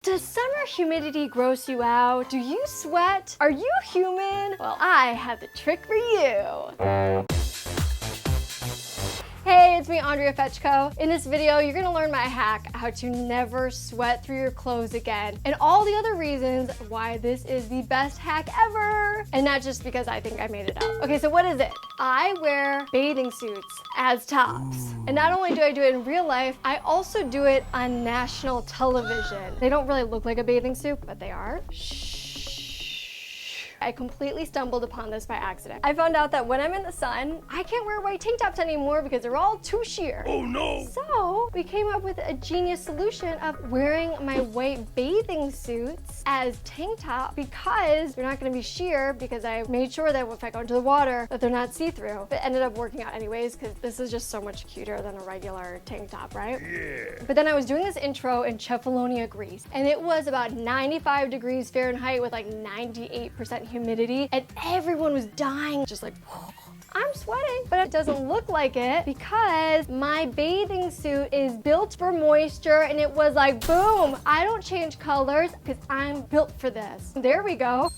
Does summer humidity gross you out? Do you sweat? Are you human? Well, I have the trick for you. Hey, it's me, Andrea Feczko. In this video, you're gonna learn my hack, how to never sweat through your clothes again, and all the other reasons why this is the best hack ever. And not just because I think I made it up. Okay, so what is it? I wear bathing suits as tops. And not only do I do it in real life, I also do it on national television. They don't really look like a bathing suit, but they are. Shh. I completely stumbled upon this by accident. I found out that when I'm in the sun, I can't wear white tank tops anymore because they're all too sheer. Oh no! So we came up with a genius solution of wearing my white bathing suits as tank top because they're not gonna be sheer, because I made sure that if I go into the water that they're not see-through. But it ended up working out anyways because this is just so much cuter than a regular tank top, right? Yeah. But then I was doing this intro in Kefalonia, Greece, and it was about 95 degrees Fahrenheit with like 98% humidity, and everyone was dying, just like, I'm sweating, but it doesn't look like it because my bathing suit is built for moisture, and it was like, boom, I don't change colors because I'm built for this. There we go.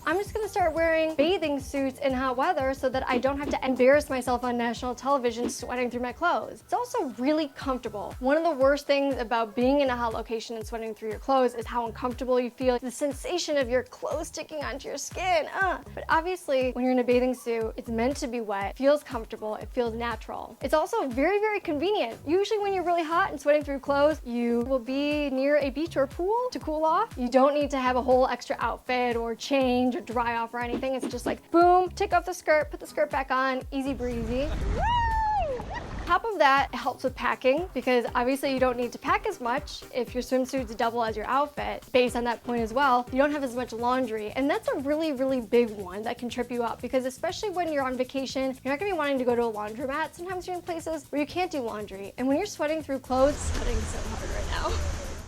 I'm just gonna start wearing bathing suits in hot weather so that I don't have to embarrass myself on national television sweating through my clothes. It's also really comfortable. One of the worst things about being in a hot location and sweating through your clothes is how uncomfortable you feel. The sensation of your clothes sticking onto your skin. But obviously, when you're in a bathing suit, it's meant to be wet, it feels comfortable, it feels natural. It's also very, very convenient. Usually when you're really hot and sweating through clothes, you will be near a beach or pool to cool off. You don't need to have a whole extra outfit or change or dry off or anything. It's just like, boom, take off the skirt, put the skirt back on, easy breezy. Woo! Top of that, it helps with packing because obviously you don't need to pack as much if your swimsuits double as your outfit. Based on that point as well, you don't have as much laundry, and that's a really, really big one that can trip you up because especially when you're on vacation, you're not gonna be wanting to go to a laundromat. Sometimes you're in places where you can't do laundry, and when you're sweating through clothes, sweating so hard right now.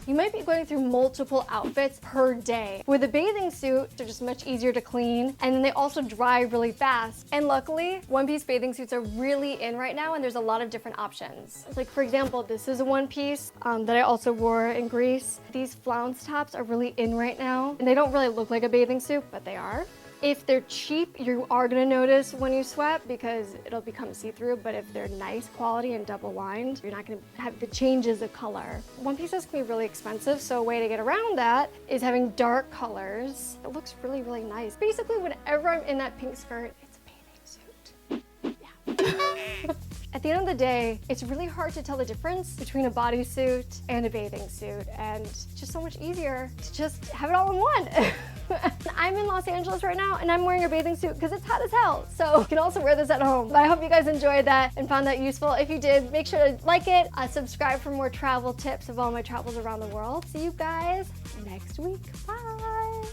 You might be going through multiple outfits per day. With a bathing suit, they're just much easier to clean, and then they also dry really fast. And luckily, one-piece bathing suits are really in right now, and there's a lot of different options. Like for example, this is a one-piece that I also wore in Greece. These flounce tops are really in right now, and they don't really look like a bathing suit, but they are. If they're cheap, you are gonna notice when you sweat because it'll become see-through, but if they're nice quality and double-lined, you're not gonna have the changes of color. One pieces can be really expensive, so a way to get around that is having dark colors. It looks really, really nice. Basically, whenever I'm in that pink skirt, it's a bathing suit. Yeah. At the end of the day, it's really hard to tell the difference between a bodysuit and a bathing suit, and it's just so much easier to just have it all in one. I'm in Los Angeles right now, and I'm wearing a bathing suit because it's hot as hell, so you can also wear this at home. But I hope you guys enjoyed that and found that useful. If you did, make sure to like it, subscribe for more travel tips of all my travels around the world. See you guys next week. Bye!